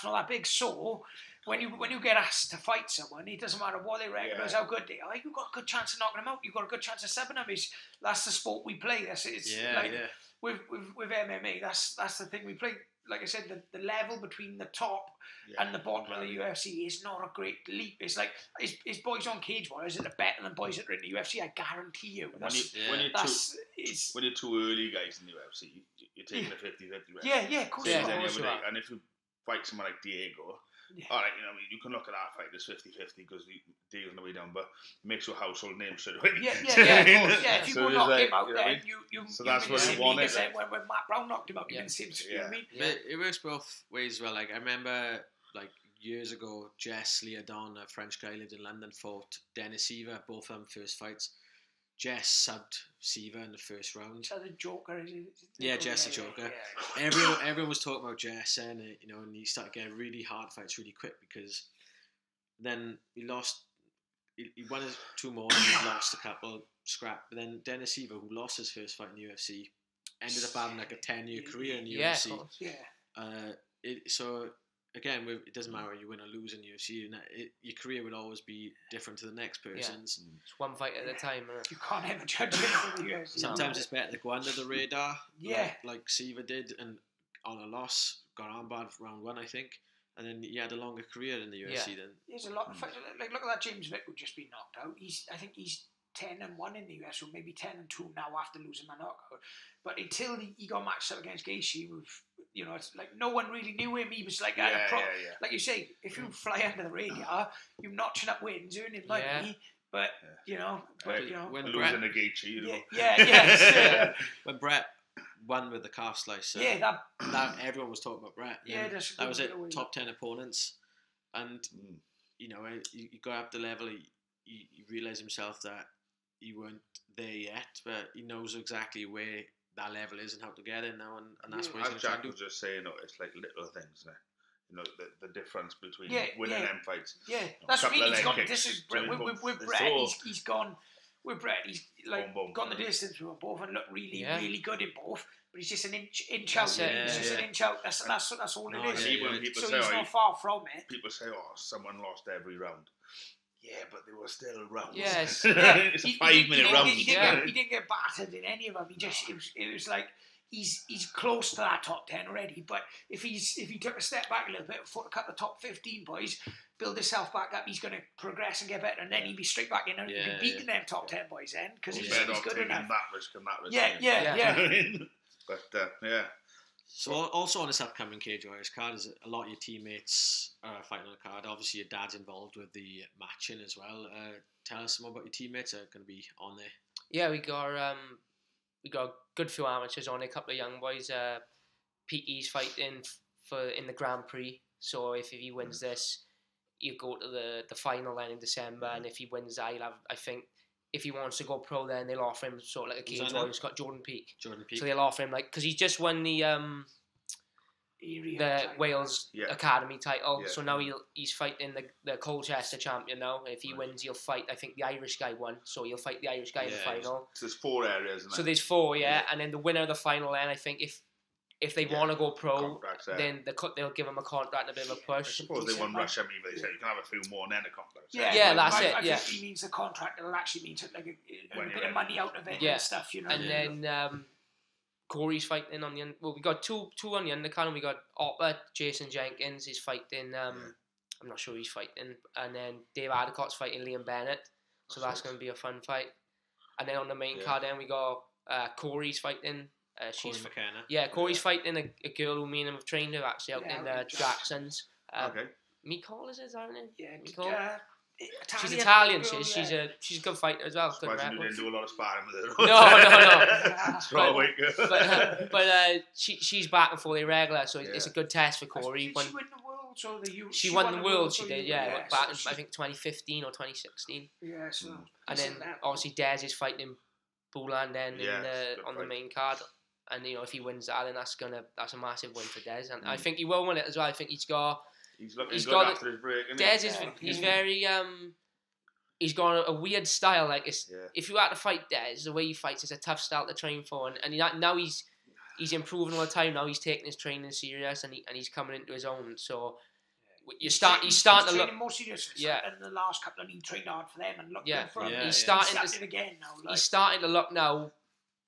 S2: not that big. So when you get asked to fight someone, it doesn't matter what they recognise, how good they are. You've got a good chance of knocking them out. You've got a good chance of subbing them. That's the sport we play. With MMA, that's the thing we play. Like I said, the level between the top and the bottom of the UFC is not a great leap. It's like, is boys on Cage Warriors that are better than boys that are in the UFC? I guarantee you.
S4: When you're two early guys in the UFC, you're taking a 50-50 risk.
S2: Yeah, of course you are.
S4: And if you fight someone like Diego, all right, you can look at that fight as 50-50 because Diego's on the way down, but make sure household name straight away.
S2: If you go knock him out, then you
S4: so that's what you want.
S2: When Matt Brown knocked him out, you didn't see him. You know what I mean?
S1: It works both ways as well. Like I remember, years ago, Jess Liadon, a French guy lived in London, fought Dennis Seaver, both of them first fights. Jess subbed Seaver in the first round.
S2: So the Joker, is it?
S1: Yeah, Jess the Joker. Everyone was talking about Jess, and and he started getting really hard fights really quick because then he lost. He won his 2 more, and he lost a couple scrap. But then Dennis Seaver, who lost his first fight in the UFC, ended up having like a 10-year career in the UFC.
S3: Of course.
S1: So again, it doesn't matter if you win or lose in UFC. Your career would always be different to the next person's.
S3: It's one fight at a time.
S2: You can't ever judge it in the UFC.
S1: Sometimes it's better to go under the radar,
S2: Yeah.
S1: like Seaver did, and on a loss, got armbarred for round 1, I think, and then he had a longer career in the UFC then.
S2: There's a lot of fights. Like, look at that James Vick who just been knocked out. I think he's 10-1 in the UFC, or maybe 10-2 now after losing the knockout. But until he got matched up against Gaethje, it's like no one really knew him. He was like like you say, if you fly under the radar, you're notching up wins, earning money. But
S4: when losing a Gaethje,
S1: when Brett won with the calf slicer, that everyone was talking about Brett. That was it. Top 10 opponents, and you got up the level. He realised himself that he weren't there yet, but he knows exactly where that level is and how to get it now, and that's what he's going to try to do.
S4: Jack was just saying, it's like little things, isn't it? you know, the difference between
S2: Yeah,
S4: winning
S2: yeah.
S4: them fights.
S2: Yeah,
S4: You know,
S2: that's
S4: couple
S2: really
S4: of
S2: he's
S4: leg
S2: gone.
S4: kicks,
S2: This is
S4: Jimmy
S2: with
S4: Bumps,
S2: Brett.
S4: it's all
S2: He's gone. With Brett, he's like
S4: boom, boom,
S2: gone the
S4: yeah.
S2: distance with both and looked really,
S3: Yeah.
S2: really good in both. But he's just an inch
S3: That's
S2: out.
S3: it,
S2: He's just
S1: yeah.
S2: an inch out. That's all
S1: No,
S2: it is.
S1: yeah,
S4: when people
S2: So
S4: say,
S2: he's
S4: oh,
S2: not far from it.
S4: people say, oh, someone lost every round. Yeah, but they were still rounds.
S3: Yes.
S4: It's a 5-minute round.
S2: He didn't get battered in any of them. He just it was like he's close to that top 10 already. But if he took a step back a little bit, cut the top 15 boys, build himself back up, he's going to progress and get better, and then he'd be straight back in and
S1: Yeah,
S2: be beating them top 10 boys then because he's good enough.
S4: That risk and that risk.
S2: Yeah.
S4: But yeah.
S1: So also on this upcoming Cage Warriors card is a lot of your teammates are fighting on the card. Obviously your dad's involved with the matching as well. Tell us more about your teammates that are going to be on there.
S3: Yeah, we got a good few amateurs on there, a couple of young boys. Peaky's fighting in the Grand Prix. So if he wins this, he'll go to the final then in December, and if he wins that, he'll have, I think, if he wants to go pro, then they'll offer him sort of like a Cage Warriors. He's got Jordan Peak. So they'll offer him, like, because he's just won the Wales Academy title. Yeah. So now he's fighting the Colchester champion now. If he wins, he'll fight, I think the Irish guy won, so he'll fight the Irish guy in the final.
S4: So there's 4 areas, isn't it?
S3: So there's 4, and then the winner of the final then, I think if they want to go pro, then they'll give him a contract and a bit of a push.
S4: I suppose they won't rush him either. They say you can have a few more and then a contract.
S3: Yeah, that's it.
S2: I think he means the contract. It'll actually mean like a bit of money out of it and stuff, you know.
S3: And then Corey's fighting on the we got two on the undercard, and we got Opper, Jason Jenkins is fighting. I'm not sure who he's fighting, and then Dave Adcott's fighting Liam Bennett. So that's going to be a fun fight. And then on the main card, then we got Corey's fighting. She's
S1: McKenna.
S3: Corey's fighting a girl who me and him have trained with actually out in Jackson's.
S4: Okay.
S3: Mikol, is it her name?
S2: Yeah,
S3: Mikol.
S2: She's
S3: Italian.
S2: Girl,
S3: She's a good fighter as well. Good
S4: you didn't do a lot of sparring with
S3: No.
S4: her.
S3: but she's back and fully regular, so it's a good test for Corey.
S2: Did she win the world? Or
S3: she won the world. She did, back in I think 2015 or 2016.
S2: Yeah, so.
S3: And then obviously Des is fighting Boulan then on the main card. And if he wins that, then that's a massive win for Des, and I think he will win it as well. I think he's got
S4: good after his break.
S3: He's very he's got a weird style. Like if you had to fight Des, the way he fights is a tough style to train for, and now he's improving all the time. Now he's taking his training serious, and he's coming into his own. So he's starting to look
S2: more serious. In the last couple, and he trained hard for them and looked good for him.
S3: He's starting
S2: to again now.
S3: He's starting to look now.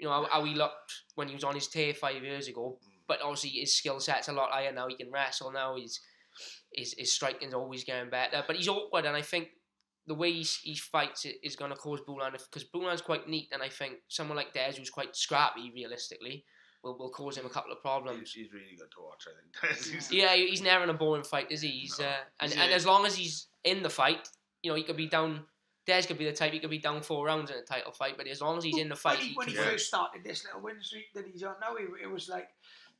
S3: How he looked when he was on his tear 5 years ago, but obviously his skill set's a lot higher now. He can wrestle now. His striking's always getting better, but he's awkward, and I think the way he fights is going to cause Boulan, because Boulan's quite neat, and I think someone like Des, who's quite scrappy realistically, will cause him a couple of problems.
S4: He's really good to watch, I think.
S3: He's never in a boring fight, is he? He's and as long as he's in the fight, he could be down. Des could be the type, he could be down 4 rounds in a title fight, but as long as he's in the fight...
S2: When he first started this little win streak that he's on now, it was like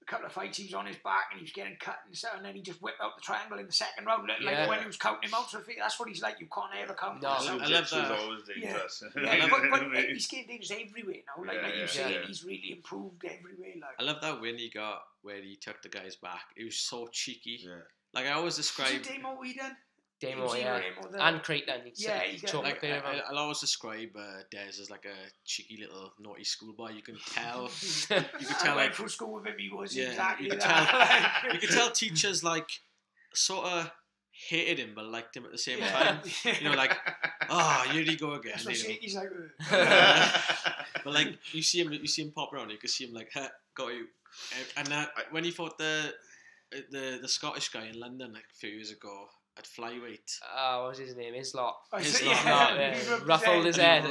S2: a couple of fights he was on his back and he was getting cut and so, and then he just whipped out the triangle in the second round, like when he was counting him out. So that's what he's like. You can't ever count him.
S1: I love that.
S4: Always dangerous.
S2: But he's getting dangerous everywhere now. Like you're saying, he's really improved everywhere.
S1: I love that win he got where he took the guy's back. It was so cheeky. Yeah. Like I always describe...
S2: Was it Damo Whedon?
S3: Demo, and Creighton.
S1: I'll always describe Des as like a cheeky little naughty schoolboy. You can tell.
S2: I went through school with him. He was exactly
S1: you
S2: that.
S1: You could tell teachers like sort of hated him but liked him at the same time. Like, here he go again.
S2: He's like,
S1: but like you see him pop around. You can see him like, got you. And when he fought the Scottish guy in London like a few years ago. At flyweight.
S3: What was his name? Islot.
S1: Ruffled his head.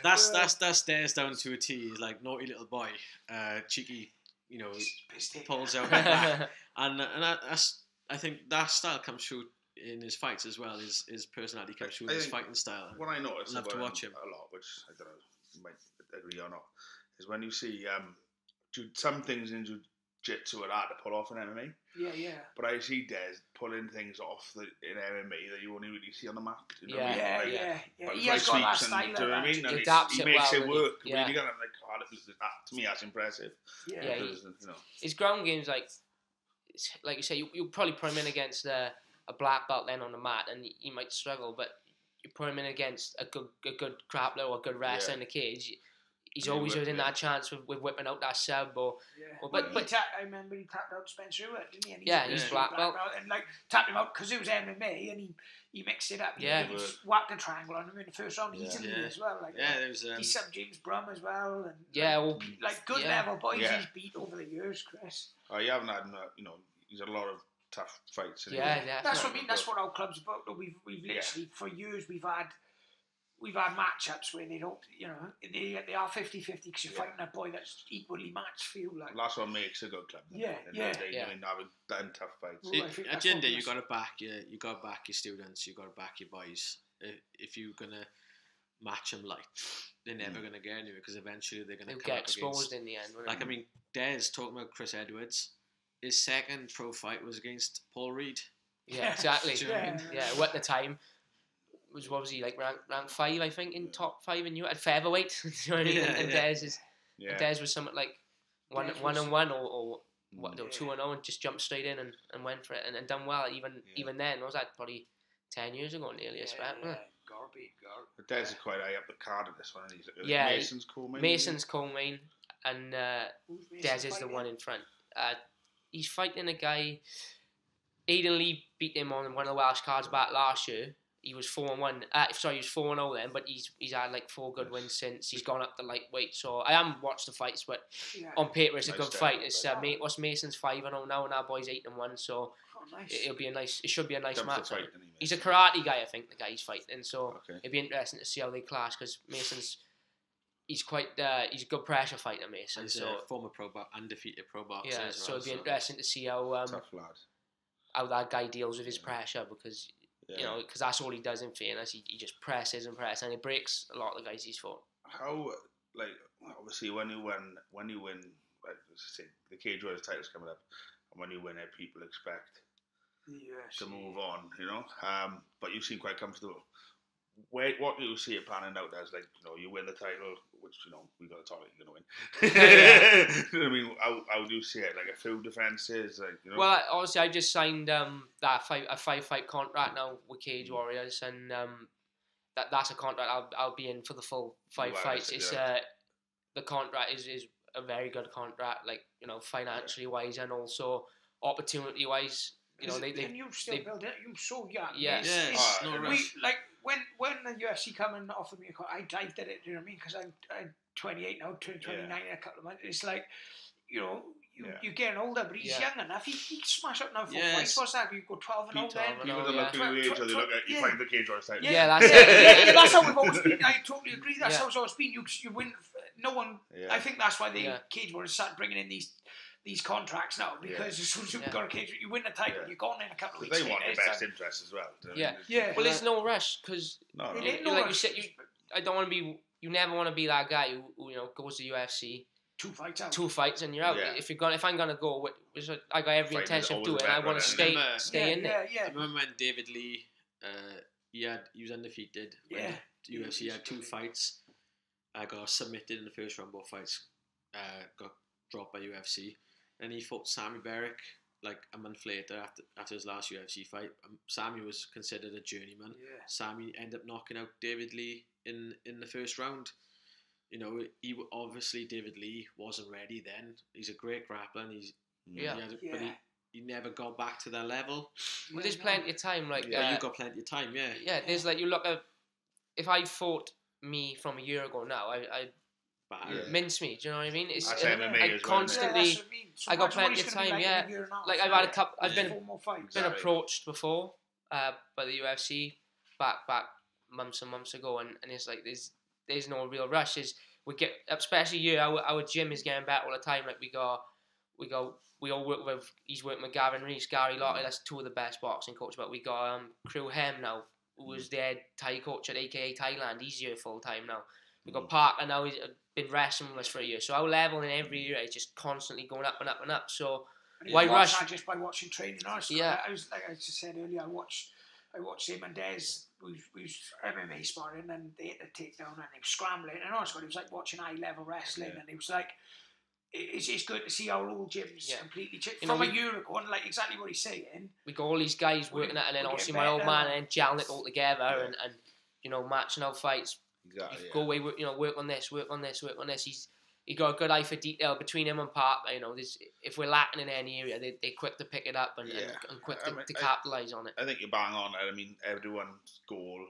S1: That's Des down to a T. He's like naughty little boy, cheeky. Pulls out like that. And that's, I think that style comes through in his fights as well. His personality comes through in his fighting style.
S4: What I notice
S1: love to watch him
S4: a lot, which I don't know, you might agree or not, is when you see some things in jiu-jitsu are hard to pull off in MMA.
S2: Yeah.
S4: But I see Des pulling things off in MMA that you only really see on the mat.
S2: Yeah. He has got that style.
S4: Do you know what I mean?
S3: He adapts
S4: he makes it work.
S3: Yeah.
S4: Really good. I'm like, to me, that's impressive.
S3: His ground game's like, like you say, you probably put him in against a black belt then on the mat, and he might struggle. But you put him in against a good grappler or a good wrestler in the cage. He's always within that chance with whipping out that sub
S2: but I remember he tapped out Spencer Hewitt, didn't he? And
S3: he's black belt
S2: and like tapped him out because it was MMA and he mixed it up. He whacked a triangle on him in the first round easily as well. Like
S1: there was
S2: he subbed James Brum as well, and good level boys he's beat over the years, Chris.
S4: Oh, you haven't had he's had a lot of tough fights.
S2: That's what I mean. That's what our club's about. We've literally for years we've had matchups where they don't, they are 50-50 because you're fighting a boy that's equally matched for you. Like
S4: that's what makes a good club. I mean, having done tough fights.
S1: At the end of the day, you got to back your students. You got to back your boys. If you're gonna match them light, they're never gonna get anywhere because eventually they're gonna
S3: get exposed in the end.
S1: Like I mean, Des talking about Chris Edwards. His second pro fight was against Paul Reed.
S3: Yeah, exactly. At the time. What was he like? Rank 5, I think, in top 5 in at featherweight. Do you know what I mean? And Des was something like 1-1 or 2-0 and just jumped straight in and went for it and done well. Even then, what was that probably 10 years ago nearly?
S2: Garby.
S4: But Des is quite high up the card in this one. Mason's co-main.
S3: Mason's co-main, and Des is the one in front. He's fighting a guy. Aidan Lee beat him on one of the Welsh cards back last year. He was 4-1. He was 4-0 then, but he's had like 4 good wins since. He's gone up the lightweight. So I haven't watched the fights, but on paper it's a good fight. It's what's Mason's 5-0 now, and our boy's 8-1. So it'll be it should be a nice match. He's a karate guy, I think, the guy he's fighting. So it'll be interesting to see how they clash because Mason's he's a good pressure fighter, Mason.
S1: He's a former undefeated pro boxer.
S3: Yeah, so it'll be interesting to see how
S4: tough lad.
S3: How that guy deals with his pressure because. Because that's all he does in fairness. He just presses and presses, and it breaks a lot of the guys he's fought.
S4: How, obviously, when you win, like say, the Cage Warriors title's coming up, and when you win it, people expect to move on, but you seem quite comfortable. What do you see it panning out as? Like, you win the title, which, we got to talk, you're going to win. I mean, how do you see it? Like a few defences?
S3: Well, obviously, I just signed a 5-fight contract now with Cage Warriors, and that's a contract I'll be in for the full 5 fights. It's the contract is a very good contract, like, financially wise and also opportunity wise.
S2: You still build it. You're so young.
S3: Yes.
S2: When the UFC come and offered me a contract, I did it. Do you know what I mean? Because I'm 28 now, 29 in a couple of months. It's like, you're getting older, but he's young enough. He smash up now 4 fights. What's that? You go 12-0 then.
S4: People don't look at your age, or they look at you find the Cage Warriors title.
S3: Yeah, that's it.
S2: That's how we've always been. I totally agree. That's how it's always been. You win. No one. I think that's why the Cage Warriors started bringing in these contracts now, because as soon as you've got a cage, you win the title, you're gone in a couple of weeks.
S4: They want the best interest as well.
S3: Well, there's no rush because, you said, I don't want to be. You never want to be that guy who goes to UFC.
S2: 2 fights out.
S3: 2 fights and you're out. If I'm gonna go, which I got every intention of doing, I want to stay in there.
S1: I remember when David Lee, he was undefeated. When the UFC had 2 fights. I got submitted in the first round. Both fights got dropped by UFC. And he fought Sammy Berrick like a month later after his last UFC fight. Sammy was considered a journeyman. Sammy ended up knocking out David Lee in the first round. David Lee wasn't ready then. He's a great grappler, and but he never got back to that level.
S3: Well, there's plenty of time.
S1: You got plenty of time.
S3: Yeah, there's you look at if I fought me from a year ago now, I mince me. Do you know what I mean? It's I constantly. I got plenty of time. Like I've had a couple. I've been approached before by the UFC back months and months ago, and it's like there's no real rush. We get, especially here, our gym is getting better all the time. Like we all work with. He's working with Gavin Reese, Gary Lottie. That's 2 of the best boxing coaches. But we got Crew Hem now, who was their Thai coach at AKA Thailand. He's here full time now. We got Parker now. He's been wrestling with us for a year. So our level in every year is just constantly going up and up and up. So why rush?
S2: That just by watching training. I was like I just said earlier. I watched him and Des. We was MMA sparring, and they hit the takedown, and he was scrambling, and honestly, it was like watching high level wrestling, and it was like it's good to see our old gyms completely changed
S3: You know,
S2: from a year ago, and like exactly what he's saying.
S3: We got all these guys working at, and then obviously my old man, and then gelling it all together, and you know, matching out fights.
S4: Exactly.
S3: Go away, you know, work on this. He got a good eye for detail between him and Parker. You know, if we're lacking in any area, they're quick to pick it up and quick to capitalise on it.
S4: I think you're bang on it. I mean, everyone's goal,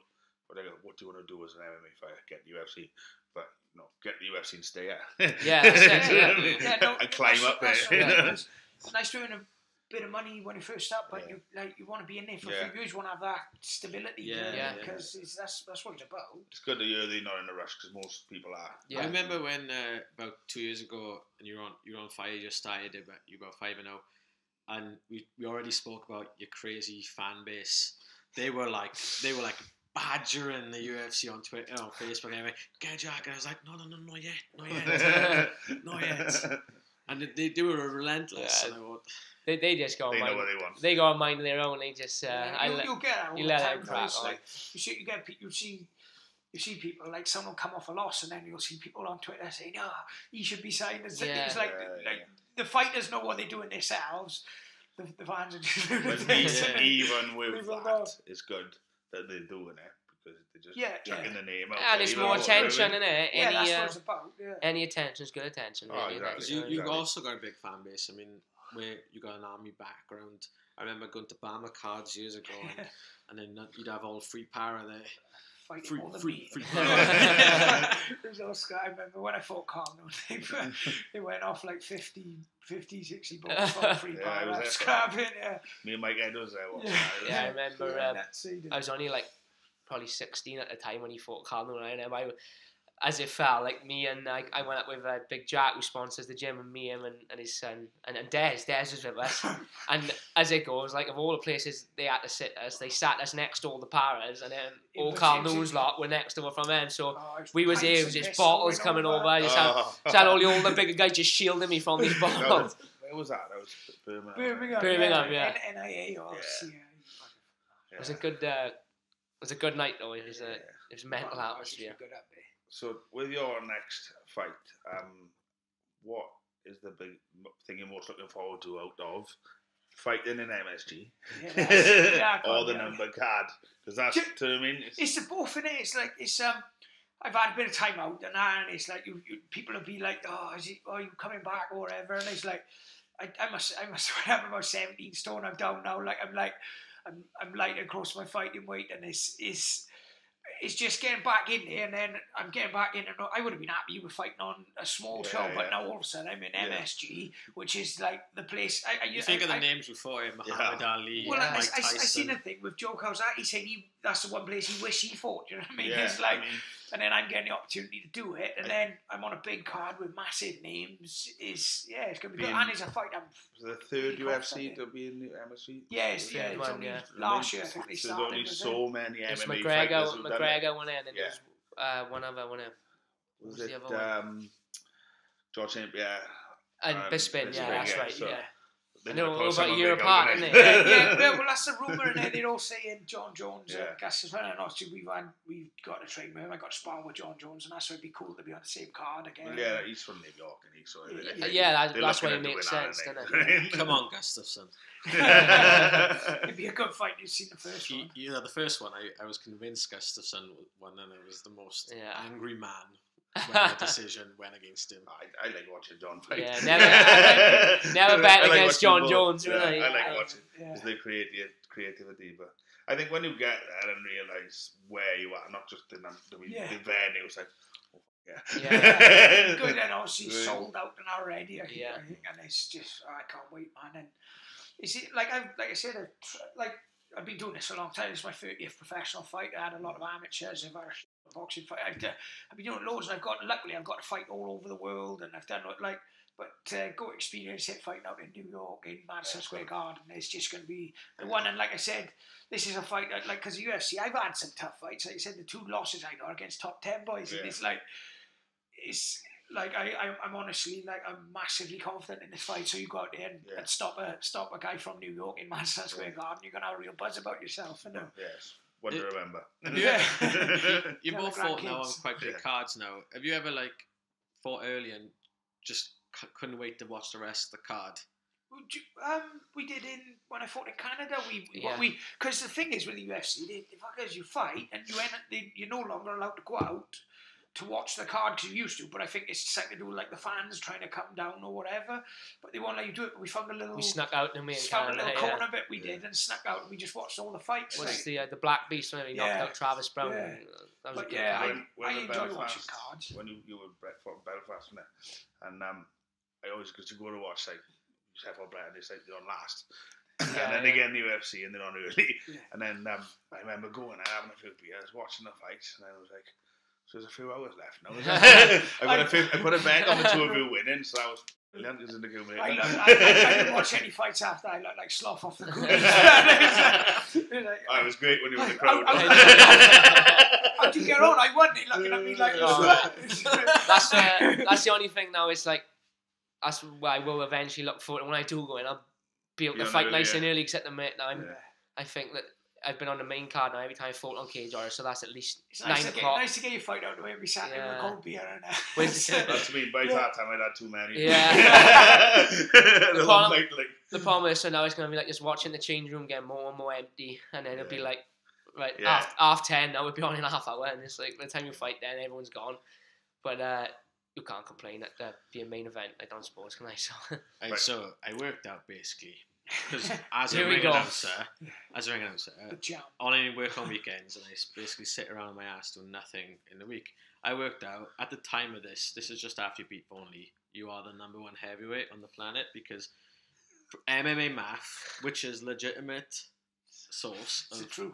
S4: what do you want to do as an MMA fighter? Get UFC, but no, get the UFC and stay there. And climb up there.
S2: It's nice doing a bit of money when you first start, but you want to be in there for a few years. You want to have that stability, because that's what it's about.
S4: It's good that you're not in a rush, because most people are.
S1: Yeah. I remember when about 2 years ago, and you're on fire. You just started it, but you got 5-0, and we already spoke about your crazy fan base. They were like badgering the UFC on Twitter, on Facebook, anyway. Get Jack, and I was like, no, not yet, not yet. And they were relentless. And I thought,
S3: They just go.
S4: They know what they want.
S3: They go on mind of their own. They just.
S2: You'll get that all
S3: you
S2: the
S3: let
S2: time.
S3: them crack on.
S2: Like, you see people like someone come off a loss, and then you'll see people on Twitter saying, "Oh, he should be signed." It's like the fighters know what they're doing themselves. The fans are just
S4: even with that, it's good that they're doing it, because they're just chucking the name out.
S3: And it's more attention, isn't it?
S2: That's what it's about.
S3: Any attention's good attention. Really,
S1: exactly. You've also got a big fan base. I mean, where you got an army background. I remember going to Bama cards years ago, and then you'd have all free para there. Free para.
S2: There's Oscar. I remember when I fought Cardinal, they went off like 50, 60 balls for free para. Scrapping,
S4: Me and Mike Edwards there.
S3: I remember. I was only like probably 16 at the time when he fought Cardinal, and as it felt, like me and I went up with Big Jack, who sponsors the gym, and me, him, and his son, and Des was with us. And as it goes, like, of all the places they had to sit us, they sat us next to all the paras, and then all Carlnoon's lot were next to her from them. So we was here with just bottles coming over. Just had all the bigger guys just shielding me from these bottles.
S4: Where was that? That was
S2: Birmingham,
S3: NIA or It was a good night though. It was mental atmosphere.
S4: So, with your next fight, what is the big thing you're most looking forward to out of fighting in MSG or the number card? Because that's, I mean,
S2: it's the both in it. It's like I've had a bit of time out, and it's like people will be like, "Oh, are you coming back or whatever?" And it's like, I must I'm about 17 stone. I'm down now. Like I'm light across my fighting weight, and it's just getting back in there, and then I'm getting back in. And I would have been happy with fighting on a small show, but now all of a sudden I'm in MSG, which is like the place. You
S1: think of the names before him, Muhammad Ali,
S2: Well,
S1: Mike Tyson.
S2: I seen a thing with Joe Kawasaki saying that's the one place he wished he fought. You know what I mean? It's like, and then I'm getting the opportunity to do it, and then I'm on a big card with massive names. It's going to be good, and it's a fight.
S4: The third UFC to be in the MSG.
S2: It's only last year I think they started.
S4: There's only so many MMA
S3: McGregor,
S4: fighters.
S3: McGregor won it, and then there was one other winner.
S4: Was it George St. Pierre?
S3: And Bisping, that's right,
S4: so
S3: I know about a year apart, isn't it?
S2: Well, that's the rumour, and they're all saying John Jones and Gus as well. And obviously we've got to train with him. I got to spar with John Jones, and that's why it'd be cool to be on the same card again.
S4: Well, yeah, he's from New York, and he's sort of
S3: that's why it makes sense, doesn't it?
S1: Come on, Gustafsson.
S2: It'd be a good fight. You've seen the first one.
S1: The first one, I was convinced Gustafsson won, and it was the most angry man when the decision went against him.
S4: I like watching John fight.
S3: Yeah, never bet against John Jones, really.
S4: I like watching the creativity, but I think when you get there and realise where you are, not just the venue, it's like,
S2: good, and obviously sold out and already. I think, and it's just I can't wait, man. And is it like I said, I've been doing this for a long time. It's my 30th professional fight. I had a lot of amateurs. I've had a boxing fight. I've been doing loads, and luckily I've got to fight all over the world, and I've done go experience it fighting out in New York in Madison Square Garden. It's just going to be the one. And like I said, this is a fight because the UFC. I've had some tough fights. Like I said, the 2 losses I got against top 10 boys, and it's like I'm honestly I'm massively confident in this fight. So you go out there and stop a guy from New York in Madison Square Garden. You're gonna have a real buzz about yourself, you know.
S4: Yes, one to remember.
S1: You both fought now on quite big cards now. Have you ever fought early and just couldn't wait to watch the rest of the card.
S2: We did when I fought in Canada.
S3: Yeah.
S2: Because the thing is with the UFC, the fuckers you fight and you're no longer allowed to go out to watch the card because you used to. But I think it's something to do with like the fans trying to come down or whatever. But they won't let you do it. But we found a little.
S3: We snuck out and we
S2: found a little corner bit we did and snuck out and we just watched all the fights.
S3: Was the Black Beast when he knocked out Travis Brown?
S2: Yeah.
S3: That was
S2: But
S3: a good
S2: yeah,
S3: card.
S2: I enjoy watching cards.
S4: When you were from Belfast, wasn't it? And I always, because you go to watch like Sheffield Brad, it's like they're on last.
S3: Yeah,
S4: and then they get in the UFC and they're on early.
S2: Yeah.
S4: And then I remember going and having a few beers, watching the fights, and I was like, so there's a few hours left now. I put a bet on the two of you winning, so that was brilliant. It was in the good
S2: I didn't watch any fights after. I looked like sloth off the goonies.
S4: It was great when you were in the crowd.
S2: How'd you get on? I won. They looking at me like
S3: that's the only thing now. It's like that's why I will eventually look forward. When I do go in, I'll be able to fight nice and early. Except the minute now, I think that I've been on the main card now every time I fought on Cage Warriors, so that's at least
S2: it's
S3: 9
S2: nice
S3: o'clock.
S2: Nice to get your fight out of the way every Saturday with a cold beer and
S4: That's me. By that time, I'd had too many.
S3: Yeah.
S4: the
S3: problem is, so now it's going to be like just watching the change room get more and more empty, and then it'll be like, right, half 10, now we'll be on in a half hour, and it's like, by the time you fight then, everyone's gone. But you can't complain at the main event, I don't suppose, can I?
S1: So I worked out basically, because as a
S3: Here we
S1: ring
S3: go.
S1: announcer,
S2: the jam.
S1: I only work on weekends and I basically sit around on my ass doing nothing in the week. I worked out, at the time of this is just after you beat Only, you are the #1 heavyweight on the planet, because MMA math, which is legitimate source
S2: It's the
S1: of
S2: truth.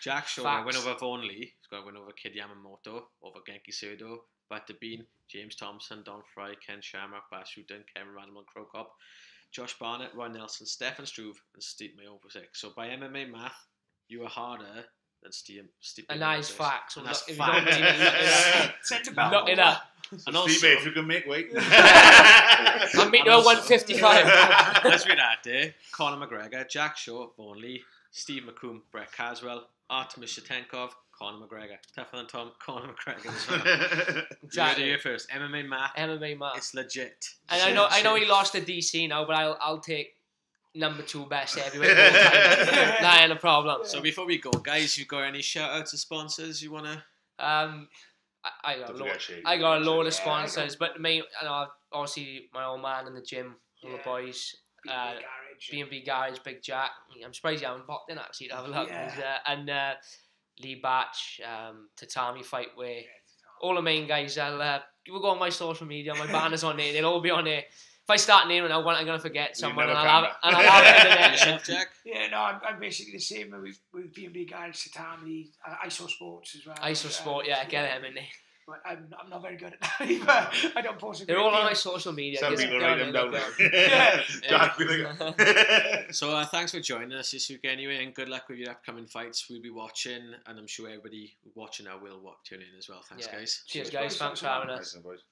S1: Jack Shaw
S3: Facts.
S1: win over Only, he's got to win over Kid Yamamoto, over Genki Sudo, Butter Bean, James Thompson, Don Fry, Ken Shamrock, Bash Rutten, Kevin Randall and Crocop, Josh Barnett, Roy Nelson, Stefan Struve, and Steve Miocic. So by MMA math, you are harder than Steve.
S3: And that is facts. So
S1: And that's
S3: if you don't believe it, look it up.
S1: And also,
S4: Steve, if you can make weight.
S3: I'm meeting her 155.
S1: let's read that there. Conor McGregor, Jack Shaw, Vaughan Lee, Steve McComb, Brett Caswell, Artemis Shatenkov, Conor McGregor. Tougher than Tom, Conor McGregor as well.
S3: Exactly.
S1: You heard it here first. MMA math.
S3: MMA math.
S1: It's legit.
S3: And I know he lost to DC now, but I'll take #2 best heavyweight of all time. That ain't a problem.
S1: So before we go, guys, you got any shout outs to sponsors you wanna?
S3: I got a load of sponsors, but the main, obviously my old man in the gym, all the boys, B&B Garage, Big Jack. I'm surprised you haven't popped in actually to have a look. And Lee Batch, Tatami Fightwear, all the main guys. We'll go on my social media, my banners on there. They'll all be on there. If I start naming I want, I'm gonna forget someone, and I'll have it in the next.
S1: Jack?
S2: Yeah, no, I'm basically the same with B&B Guys, Tatami, ISO Sports as well.
S3: ISO Sport, get them in there.
S2: But I'm not very good at that either. I don't post a
S3: They're
S2: great
S3: all on
S2: deal.
S3: my social media.
S4: Some
S3: Just
S4: people
S3: go
S4: write
S3: on
S4: them
S3: there,
S4: down.
S3: look at
S1: So thanks for joining us this week anyway, and good luck with your upcoming fights. We'll be watching, and I'm sure everybody watching now will tune in as well. Thanks, guys.
S3: Cheers, guys. Thanks for having us.
S4: Nice one, boys.